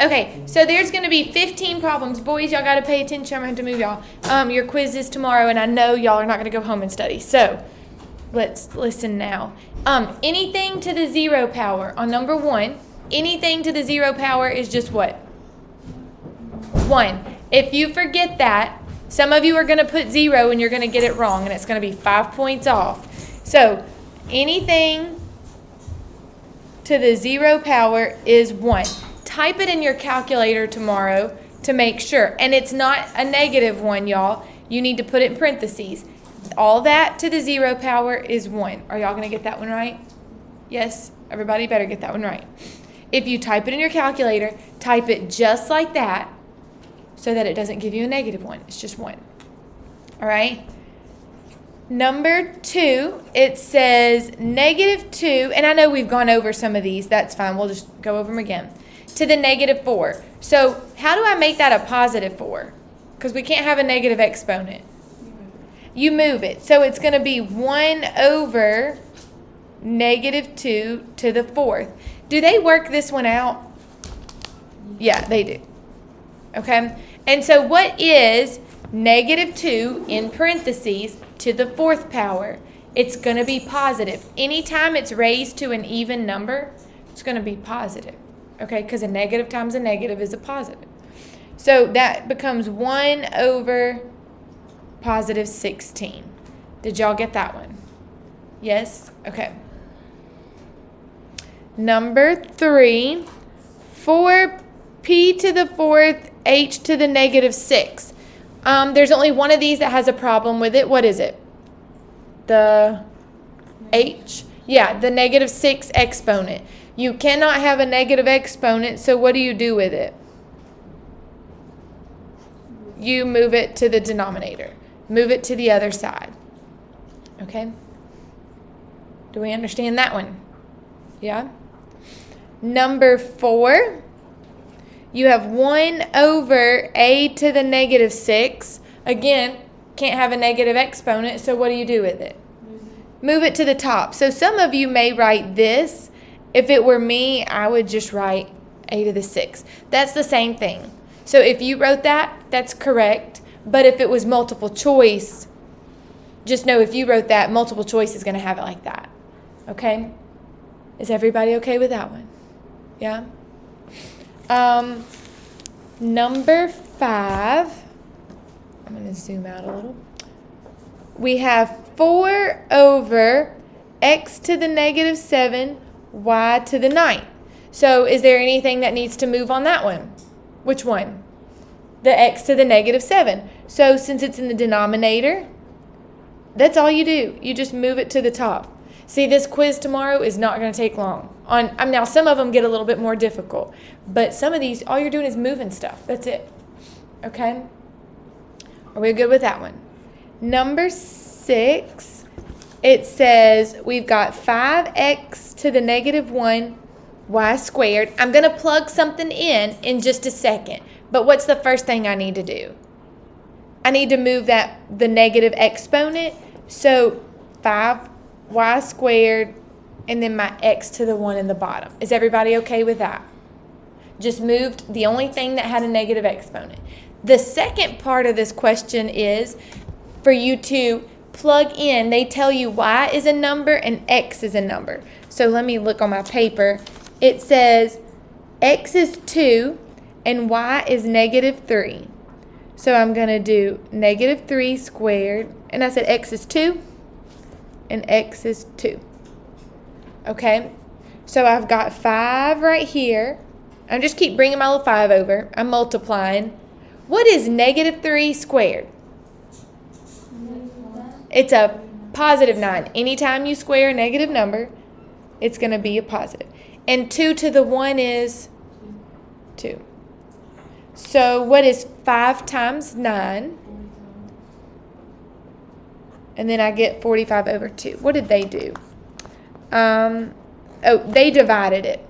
Okay, so there's going to be 15 problems. Boys, y'all got to pay attention. I'm going to have to move y'all. Your quiz is tomorrow, and I know y'all are not going to go home and study. So let's listen now. Anything to the 0 power on number 1, anything to the 0 power is just what? 1. If you forget that, some of you are going to put 0 and you're going to get it wrong, and it's going to be 5 points off. So anything to the 0 power is 1. Type it in your calculator tomorrow to make sure. And it's not a negative 1, y'all. You need to put it in parentheses. All that to the 0 power is 1. Are y'all going to get that one right? Yes? Everybody better get that one right. If you type it in your calculator, type it just like that so that it doesn't give you a negative 1. It's just 1. All right? Number 2, it says negative 2. And I know we've gone over some of these. That's fine. We'll just go over them again. To the negative 4. So how do I make that a positive 4? Because we can't have a negative exponent. You move it. So it's going to be 1 over negative 2 to the 4th. Do they work this one out? Yeah, they do. Okay? And so what is negative 2 in parentheses to the 4th power? It's going to be positive. Anytime it's raised to an even number, it's going to be positive. Okay, because a negative times a negative is a positive. So that becomes 1 over positive 16. Did y'all get that one? Yes? Okay. Number 3, 4p to the 4th, h to the negative 6. There's only one of these that has a problem with it. What is it? The h? Yeah, the negative 6 exponent. You cannot have a negative exponent, so what do you do with it? You move it to the denominator. Move it to the other side. Okay? Do we understand that one? Yeah? Number 4, you have 1 over a to the negative 6. Again, can't have a negative exponent, so what do you do with it? Move it to the top. So some of you may write this. If it were me, I would just write a to the 6. That's the same thing. So if you wrote that, that's correct. But if it was multiple choice, just know if you wrote that, multiple choice is going to have it like that. Okay? Is everybody okay with that one? Yeah? Number 5. I'm going to zoom out a little. We have 4 over x to the negative 7, y to the 9th. So is there anything that needs to move on that one? Which one? The x to the negative 7. So since it's in the denominator, that's all you do. You just move it to the top. See, this quiz tomorrow is not going to take long. Now, some of them get a little bit more difficult. But some of these, all you're doing is moving stuff. That's it. Okay? Are we good with that one? Number 6, it says we've got 5x to the negative 1, y squared. I'm going to plug something in just a second. But what's the first thing I need to do? I need to move the negative exponent. So 5y squared and then my x to the 1 in the bottom. Is everybody okay with that? Just moved the only thing that had a negative exponent. The second part of this question is for you to plug in. They tell you y is a number and x is a number. So let me look on my paper. It says x is 2 and y is negative 3. So I'm going to do negative 3 squared. And I said x is 2 and x is 2. Okay? So I've got 5 right here. I just keep bringing my little 5 over. I'm multiplying. What is negative 3 squared? It's a positive 9. Anytime you square a negative number, it's going to be a positive. And 2 to the 1 is 2. So what is 5 times 9? And then I get 45 over 2. What did they do? They divided it.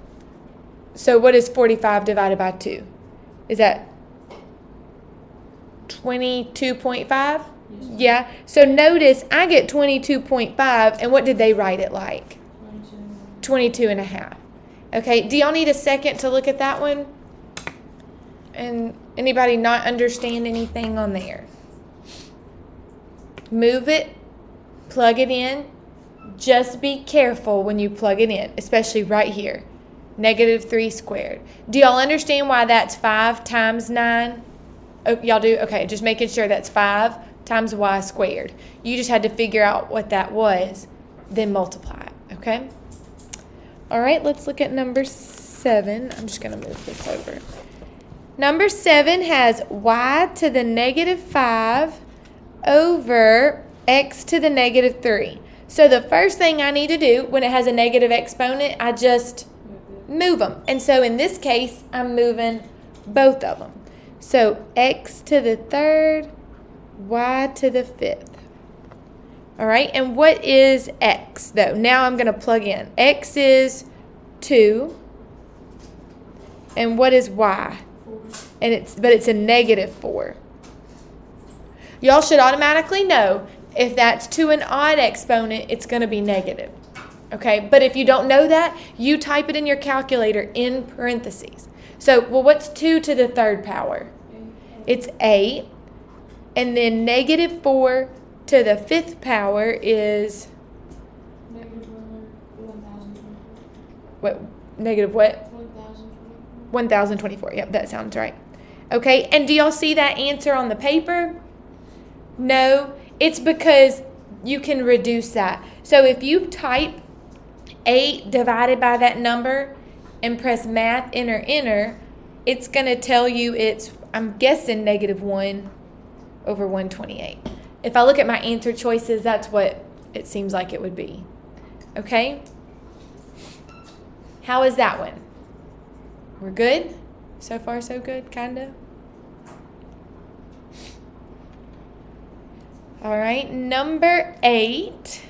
So what is 45 divided by 2? Is that 22.5? Yeah. So notice I get 22.5, and what did they write it like? 22 and a half. Okay. Do y'all need a second to look at that one? And anybody not understand anything on there? Move it, plug it in. Just be careful when you plug it in, especially right here. -3 squared. Do y'all understand why that's 5 times 9? Oh, y'all do? Okay, just making sure that's 5 times y squared. You just had to figure out what that was, then multiply it, okay? All right, let's look at number 7. I'm just going to move this over. Number 7 has y to the -5 over x to the -3. So the first thing I need to do when it has a negative exponent, I just move them. And so in this case, I'm moving both of them. So x to the 3rd, y to the 5th. All right, and what is x though? Now I'm going to plug in. X is 2. And what is y? 4. And it's a -4. Y'all should automatically know if that's to an odd exponent, it's going to be negative. Okay, but if you don't know that, you type it in your calculator in parentheses. So, well, what's 2 to the 3rd power? 8. It's 8. And then -4 to the 5th power is, -1024. what, negative what? 1024. 1024. Yep, that sounds right. Okay, and do y'all see that answer on the paper? No, it's because you can reduce that. So if you type 8 divided by that number and press math, enter, it's going to tell you it's, I'm guessing, -1 over 128. If I look at my answer choices, that's what it seems like it would be. Okay? How is that one? We're good? So far, so good, kind of? All right, number 8.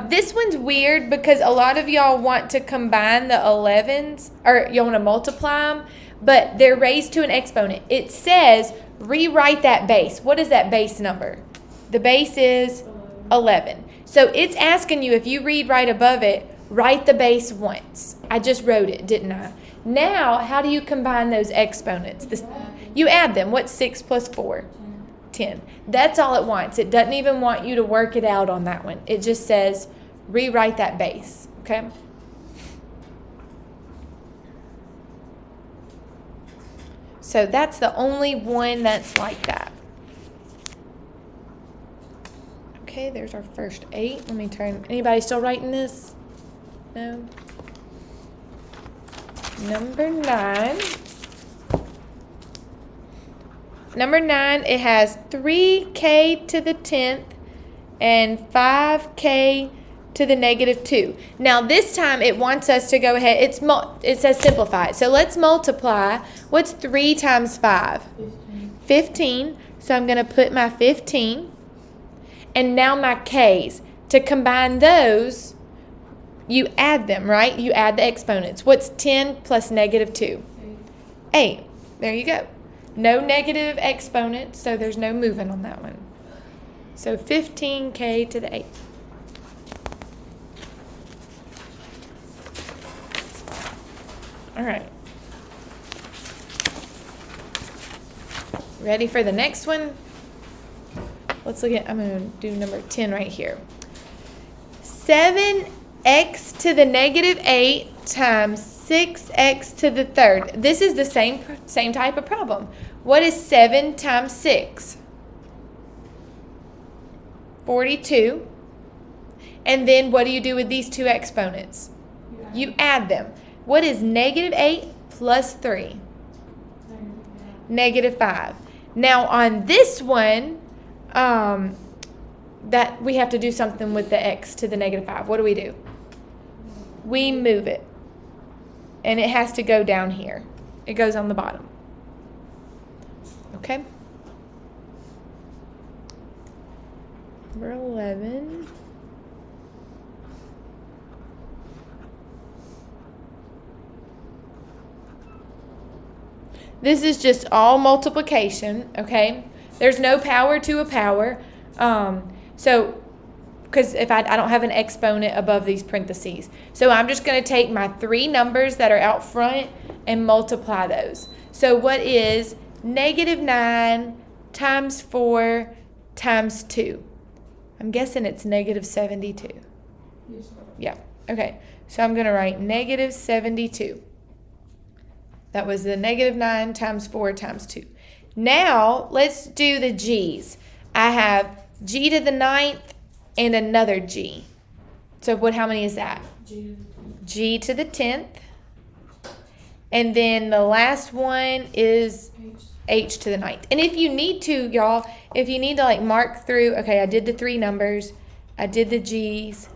This one's weird because a lot of y'all want to combine the 11s, or you want to multiply them, but they're raised to an exponent. It says rewrite that base. What is that base number? The base is 11. So it's asking you, if you read right above it, write the base once. I just wrote it, didn't I? Now, how do you combine those exponents? You add them. What's 6 plus 4? 10. That's all it wants. It doesn't even want you to work it out on that one. It just says rewrite that base. Okay? So that's the only one that's like that. Okay, there's our first 8. Let me turn. Anybody still writing this? No? Number 9. Number 9, it has 3k to the 10th and 5k to the -2. Now this time it wants us to go ahead. It says simplify it. So let's multiply. What's 3 times 5? 15. So I'm going to put my 15. And now my k's. To combine those, you add them, right? You add the exponents. What's 10 plus -2? 8. There you go. No negative exponents, so there's no moving on that one. So 15k to the 8th. All right. Ready for the next one? Let's look at, I'm going to do number 10 right here. 7x to the -8 times 6x to the 3rd. This is the same type of problem. What is 7 times 6? 42. And then what do you do with these two exponents? You add them. What is -8 plus 3? -5. Now on this one, that we have to do something with the x to the -5. What do? We move it. And it has to go down here. It goes on the bottom. Okay? Number 11. This is just all multiplication, okay? There's no power to a power. So because if I don't have an exponent above these parentheses. So I'm just going to take my 3 numbers that are out front and multiply those. So what is -9 times 4 times 2? I'm guessing it's -72. Yes. Yeah, okay. So I'm going to write -72. That was the -9 times 4 times 2. Now, let's do the g's. I have g to the 9th and another g. So how many is that? G. G to the 10th. And then the last one is H. h to the 9th. And if you need to, y'all, if you need to like mark through, okay, I did the 3 numbers, I did the g's,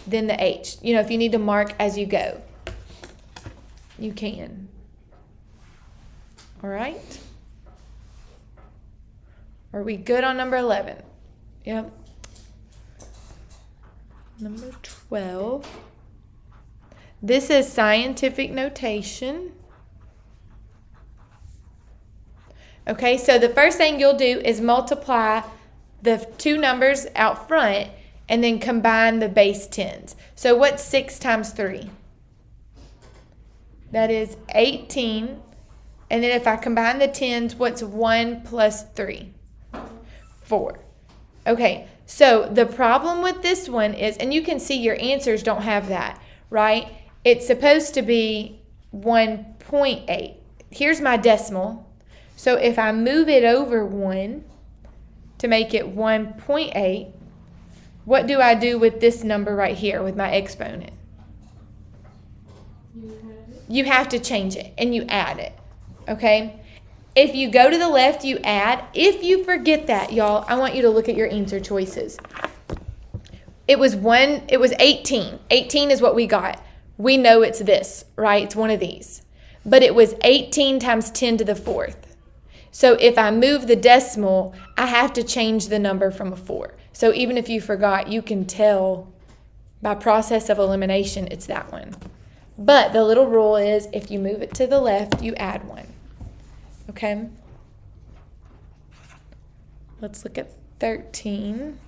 then the h. You know, if you need to mark as you go, you can. All right? Are we good on number 11? Yep. Number 12. This is scientific notation. Okay, so the first thing you'll do is multiply the 2 numbers out front and then combine the base 10s. So what's 6 times 3? That is 18. And then if I combine the 10s, what's 1 plus 3? 4. Okay, so the problem with this one is, and you can see your answers don't have that, right? It's supposed to be 1.8. Here's my decimal. So if I move it over 1 to make it 1.8, what do I do with this number right here with my exponent? You have to change it and you add it, okay? If you go to the left, you add. If you forget that, y'all, I want you to look at your answer choices. It was 18. 18 is what we got. We know it's this, right? It's one of these. But it was 18 times 10 to the 4th. So if I move the decimal, I have to change the number from a 4. So even if you forgot, you can tell by process of elimination, it's that one. But the little rule is if you move it to the left, you add 1. Okay? Let's look at 13.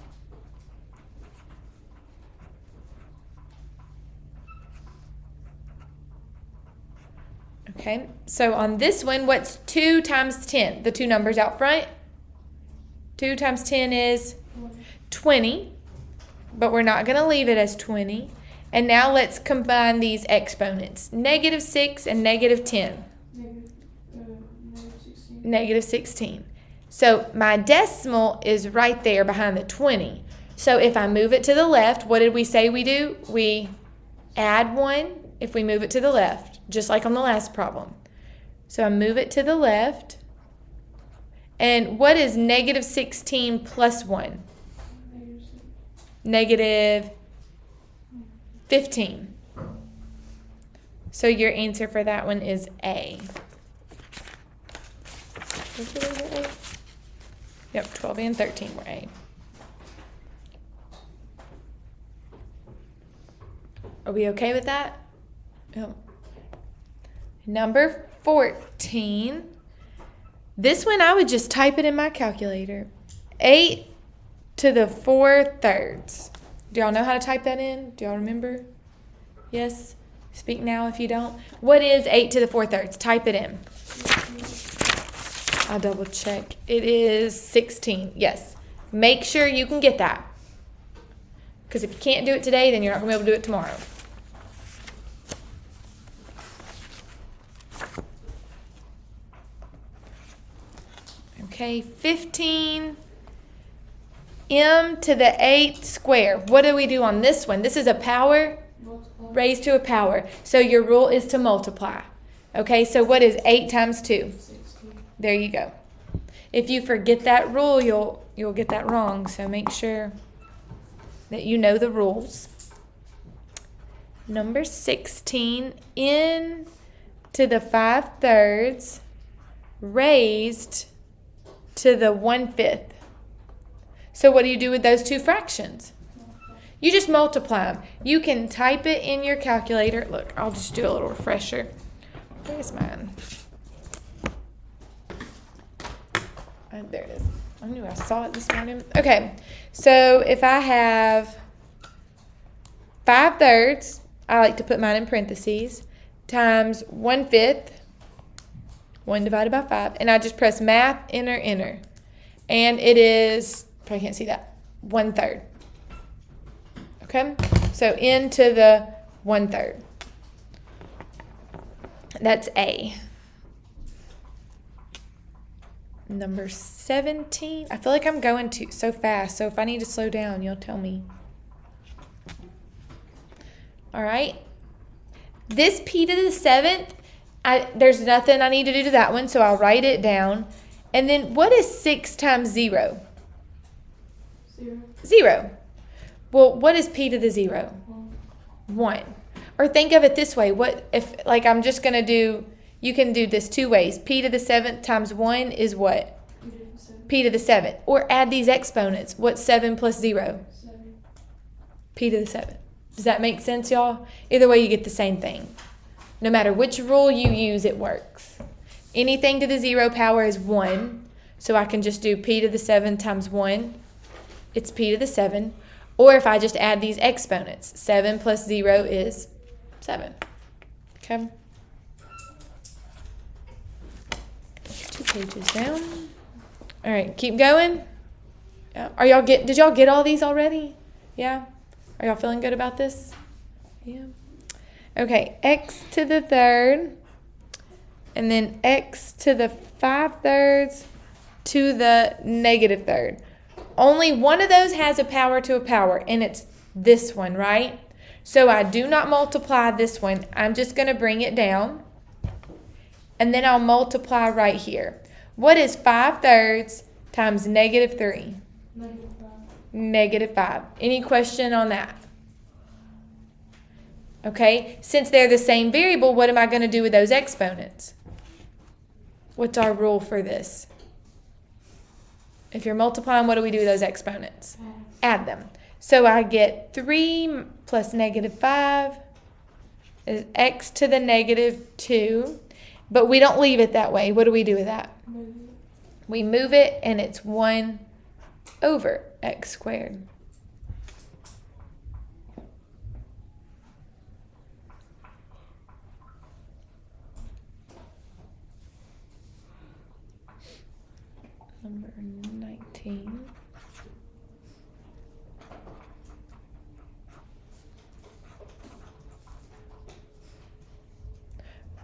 Okay, so on this one, what's 2 times 10? The 2 numbers out front. 2 times 10 is 20, but we're not going to leave it as 20. And now let's combine these exponents. -6 and -10. -16. So my decimal is right there behind the 20. So if I move it to the left, what did we say we do? We add 1 if we move it to the left, just like on the last problem. So I move it to the left. And what is -16 plus 1? -15. So your answer for that one is A. Yep, 12 and 13 were A. Are we okay with that? Yep. Number 14. This one, I would just type it in my calculator. 8 to the 4/3. Do y'all know how to type that in? Do y'all remember? Yes? Speak now if you don't. What is 8 to the 4/3? Type it in. I'll double check. It is 16. Yes. Make sure you can get that. Because if you can't do it today, then you're not going to be able to do it tomorrow. Okay, 15 m to the 8th square. What do we do on this one? This is a power raised to a power. So your rule is to multiply. Okay, so what is 8 times 2? 16. There you go. If you forget that rule, you'll get that wrong. So make sure that you know the rules. Number 16, n to the 5/3 raised to the 1/5. So what do you do with those 2 fractions? You just multiply them. You can type it in your calculator. Look, I'll just do a little refresher. Where's mine? There it is. I knew I saw it this morning. Okay, so if I have 5/3, I like to put mine in parentheses, times 1/5, 1 divided by 5, and I just press math, enter. And it is, probably can't see that, 1/3. Okay, so into the 1/3. That's A. Number 17. I feel like I'm going so fast, so if I need to slow down, you'll tell me. All right. This p to the 7th, there's nothing I need to do to that one, so I'll write it down. And then what is 6 times 0? 0. 0. Well, what is p to the 0? 1. Or think of it this way. What if, like, I'm just going to do, you can do this 2 ways. P to the 7th times 1 is what? P to the 7th. Or add these exponents. What's 7 plus 0? 7. P to the 7th. Does that make sense, y'all? Either way, you get the same thing. No matter which rule you use, it works. Anything to the 0 power is 1. So I can just do P to the 7 times 1. It's P to the 7. Or if I just add these exponents, 7 plus 0 is 7. Okay? 2 pages down. All right, keep going. Yeah. Did y'all get all these already? Yeah? Are y'all feeling good about this? Yeah. Okay, x to the 3rd, and then x to the 5/3 to the negative 3rd. Only one of those has a power to a power, and it's this one, right? So I do not multiply this one. I'm just going to bring it down, and then I'll multiply right here. What is 5/3 times negative 3? Negative 5. Any question on that? Okay, since they're the same variable, what am I going to do with those exponents? What's our rule for this? If you're multiplying, what do we do with those exponents? Add them. So I get 3 plus negative 5 is x to the negative 2. But we don't leave it that way. What do we do with that? We move it, and it's 1 over x squared. Number 19.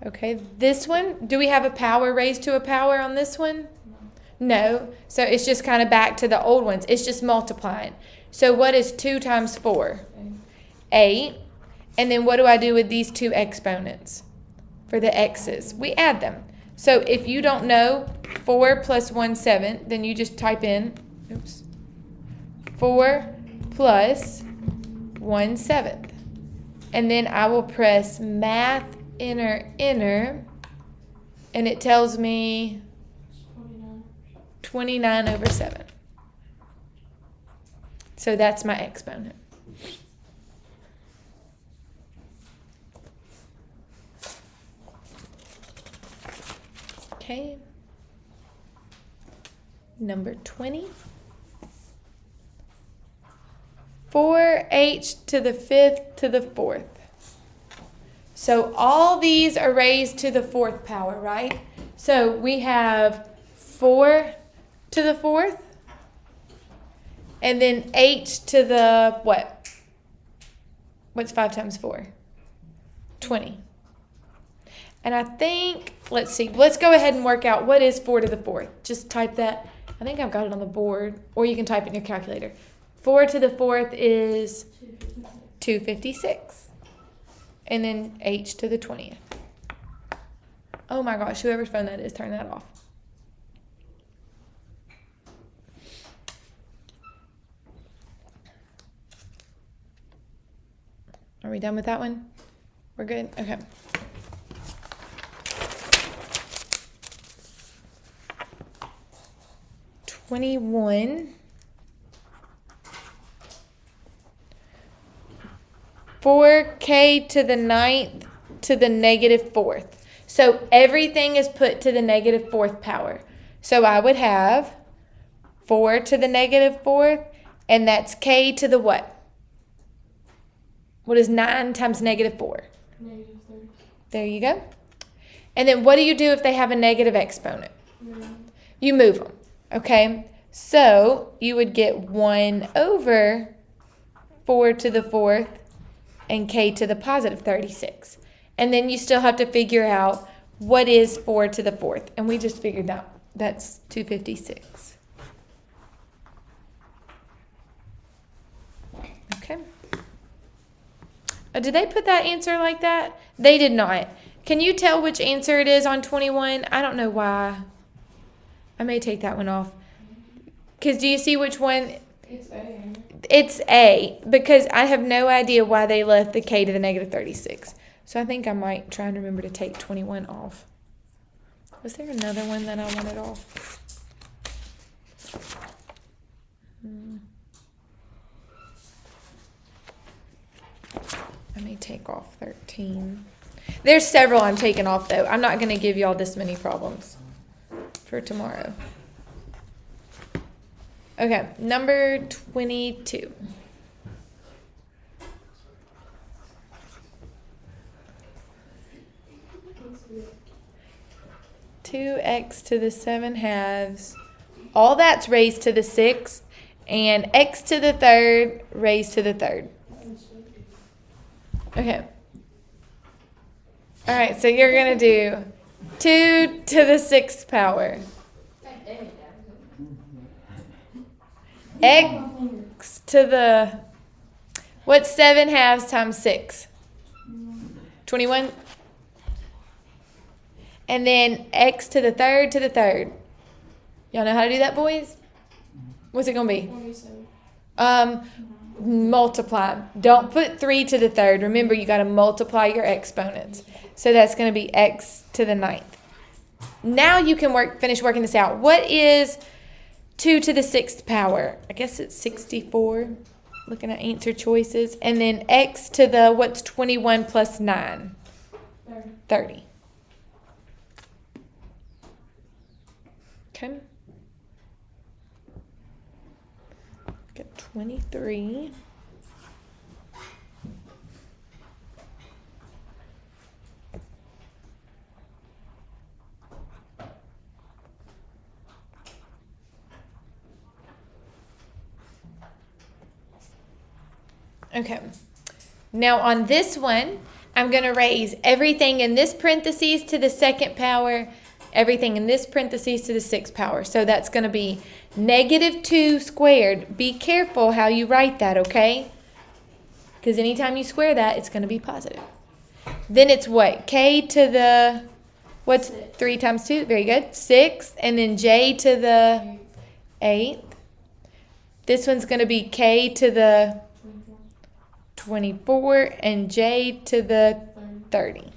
Okay, this one, do we have a power raised to a power on this one? No. So it's just kind of back to the old ones. It's just multiplying. So what is 2 times 4? 8. And then what do I do with these 2 exponents for the x's? We add them. So if you don't know 4 plus 1/7, then you just type in 4 plus 1/7. And then I will press math, enter, and it tells me 29 over 7. So that's my exponent. Okay. Number 20. 4h to the 5th to the 4th. So all these are raised to the 4th power, right? So we have 4 to the 4th, and then h to the what? What's 5 times 4? 20. And I think, let's see, let's go ahead and work out what is 4 to the 4th. Just type that. I think I've got it on the board, or you can type it in your calculator. 4 to the 4th is 256. And then h to the 20th. Oh my gosh, whoever's phone that is, turn that off. Are we done with that one? We're good? Okay. $21. 4k to the 9th to the negative 4th. So everything is put to the negative 4th power. So I would have 4 to the negative 4th, and that's k to the what? What is 9 times negative 4? Negative 30. There you go. And then what do you do if they have a negative exponent? You move them, okay? So you would get 1 over 4 to the 4th and k to the positive 36. And then you still have to figure out what is 4 to the 4th. And we just figured that. That's 256. Okay. Did they put that answer like that? They did not. Can you tell which answer it is on 21? I don't know why. I may take that one off. Because do you see which one? It's A. It's A, because I have no idea why they left the k to the negative 36. So I think I might try and remember to take 21 off. Was there another one that I wanted off? I may take off 13. There's several I'm taking off, though. I'm not going to give y'all this many problems for tomorrow. Okay, number 22. Two x to the 7 halves. All that's raised to the 6th, and x to the 3rd raised to the 3rd. Okay. All right, so you're going to do 2 to the 6th power. X to the, what's 7 halves times 6? 21? And then x to the 3rd to the 3rd. Y'all know how to do that, boys? What's it going to be? 47. Multiply. Don't put 3 to the 3rd. Remember, you got to multiply your exponents. So that's going to be x to the 9th. Now you can finish working this out. What is 2 to the 6th power? I guess it's 64. Looking at answer choices. And then x to the, what's 21 plus 9? 30. Okay. Get 23. Okay. Now on this one, I'm going to raise everything in this parentheses to the 2nd power, everything in this parentheses to the 6th power. So that's going to be negative 2 squared. Be careful how you write that, okay? Because anytime you square that, it's going to be positive. Then it's what? K to the, what's 3 times 2? Very good. 6. And then J to the 8th. This one's going to be K to the 24 and J to the 30.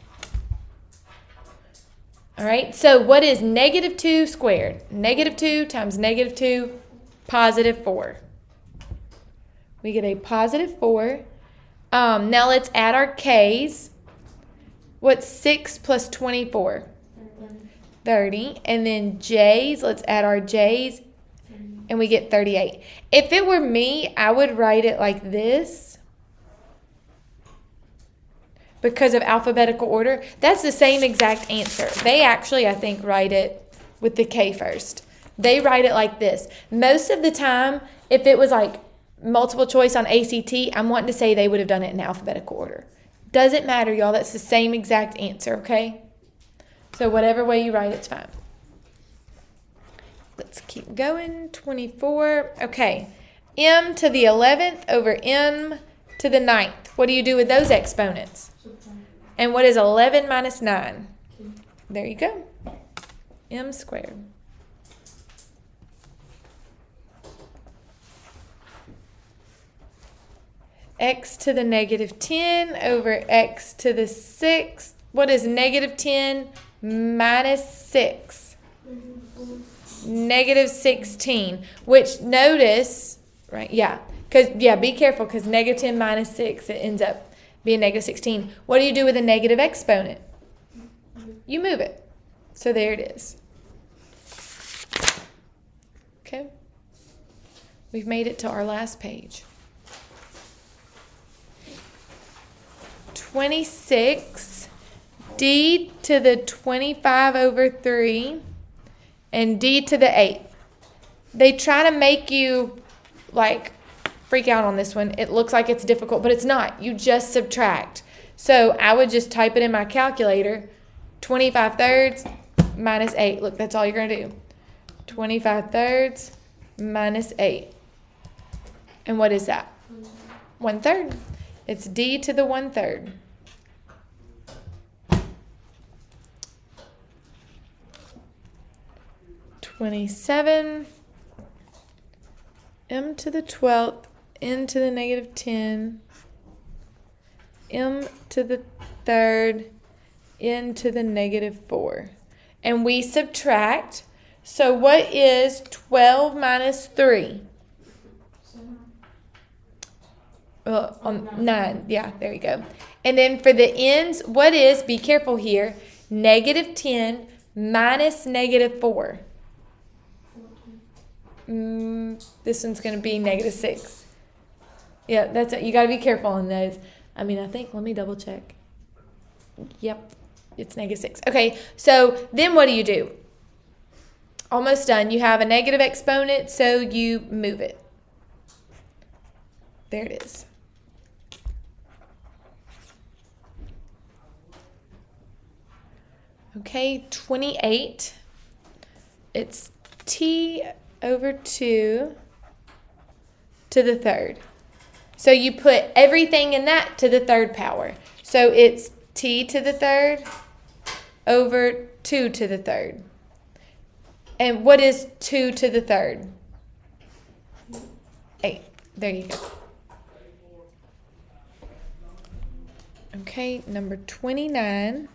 All right, so what is negative 2 squared? Negative 2 times negative 2, positive 4. We get a positive 4. Now let's add our K's. What's 6 plus 24? 30. And then J's, let's add our J's, and we get 38. If it were me, I would write it like this. Because of alphabetical order, that's the same exact answer. They actually, I think, write it with the K first. They write it like this. Most of the time, if it was like multiple choice on ACT, I'm wanting to say they would have done it in alphabetical order. Doesn't matter, y'all. That's the same exact answer, okay? So whatever way you write, it's fine. Let's keep going. 24. Okay. M to the 11th over M to the 9th. What do you do with those exponents? And what is 11 minus 9? There you go. M squared. X to the negative 10 over x to the 6th. What is negative 10 minus 6? Negative 16. Which, notice, right, yeah. Because, yeah, be careful, because negative 10 minus 6, it ends up being negative 16. What do you do with a negative exponent? You move it. So there it is. Okay. We've made it to our last page. 26, d to the 25 over 3, and d to the 8. They try to make you, like, freak out on this one. It looks like it's difficult, but it's not. You just subtract. So I would just type it in my calculator. 25 thirds minus 8. Look, that's all you're going to do. 25 thirds minus 8. And what is that? 1/3. It's d to the 1/3. (27) m to the 12th, n to the negative 10, m to the 3rd, n to the negative 4. And we subtract. So what is 12 minus 3? 9. Yeah, there you go. And then for the ends, what is, be careful here, negative 10 minus negative 4? This one's going to be negative 6. Yeah, that's it. You got to be careful on those. I mean, I think, let me double check. Yep, it's negative 6. Okay, so then what do? Almost done. You have a negative exponent, so you move it. There it is. Okay, 28. It's t over 2 to the 3rd. So you put everything in that to the 3rd power. So it's t to the 3rd over 2 to the 3rd. And what is 2 to the 3rd? 8. There you go. Okay, number 29.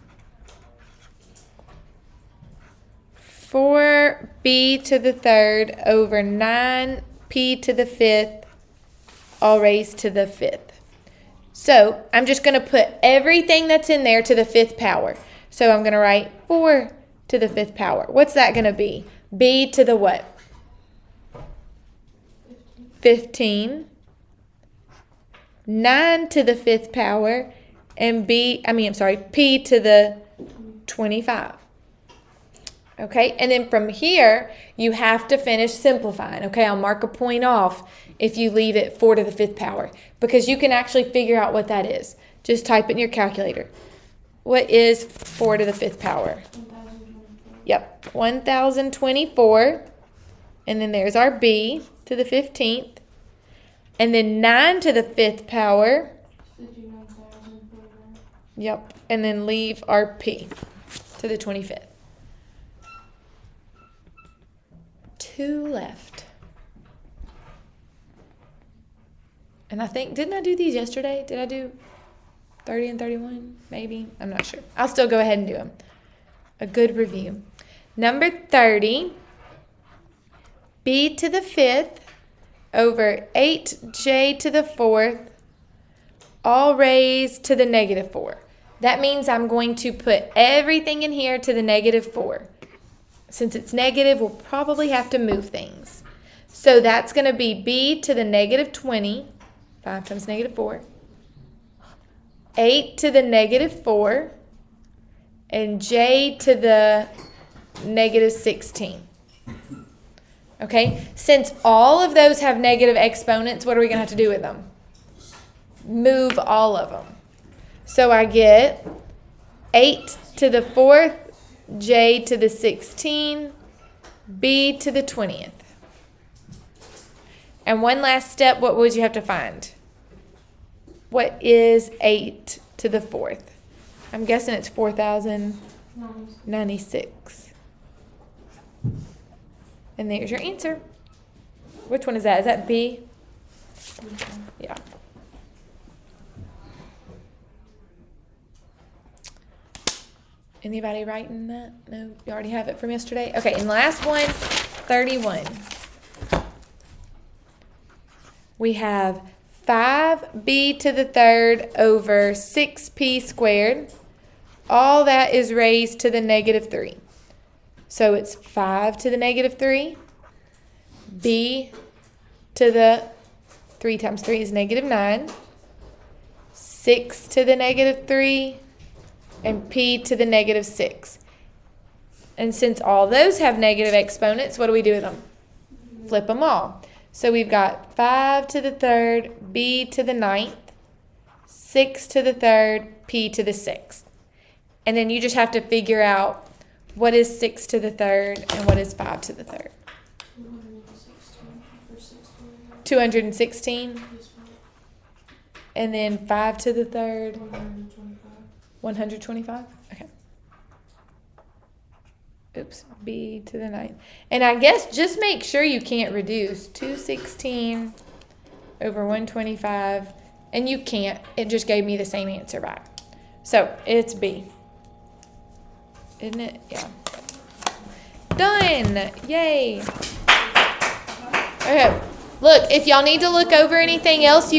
4b to the 3rd over 9p to the 5th, all raised to the 5th. So I'm just going to put everything that's in there to the 5th power. So I'm going to write 4 to the 5th power. What's that going to be? B to the what? 15. 9 to the 5th power. And p to the 25. Okay, and then from here, you have to finish simplifying. Okay, I'll mark a point off if you leave it 4 to the 5th power, because you can actually figure out what that is. Just type it in your calculator. What is 4 to the 5th power? 1024. Yep, 1024. And then there's our b to the 15th. And then 9 to the 5th power. 59,049. Yep, and then leave our p to the 25th. 2 left. And I think, didn't I do these yesterday? Did I do 30 and 31? Maybe. I'm not sure. I'll still go ahead and do them. A good review. Number 30, b to the 5th over 8j to the 4th, all raised to the negative 4. That means I'm going to put everything in here to the negative 4. Since it's negative, we'll probably have to move things. So that's going to be b to the negative 20, 5 times negative 4, 8 to the negative 4, and j to the negative 16. Okay, since all of those have negative exponents, what are we going to have to do with them? Move all of them. So I get 8 to the 4th, j to the 16, b to the 20th. And one last step, what would you have to find? What is 8 to the 4th? I'm guessing it's 4,096. And there's your answer. Which one is that? Is that B? Yeah. Anybody writing that? No? You already have it from yesterday? Okay, and last one, 31. We have 5b to the 3rd over 6p squared. All that is raised to the negative 3. So it's 5 to the negative 3. B to the 3 times 3 is negative 9. 6 to the negative 3, and p to the negative 6. And since all those have negative exponents, what do we do with them? Flip them all. So we've got 5 to the 3rd, b to the 9th, 6 to the 3rd, p to the 6th. And then you just have to figure out what is 6 to the 3rd and what is 5 to the 3rd. 216. And then 5 to the 3rd, 125. Okay. Oops, b to the 9th. And I guess just make sure you can't reduce 216 over 125. And you can't. It just gave me the same answer back. So it's b. Isn't it? Yeah. Done. Yay. Okay. Look, if y'all need to look over anything else, you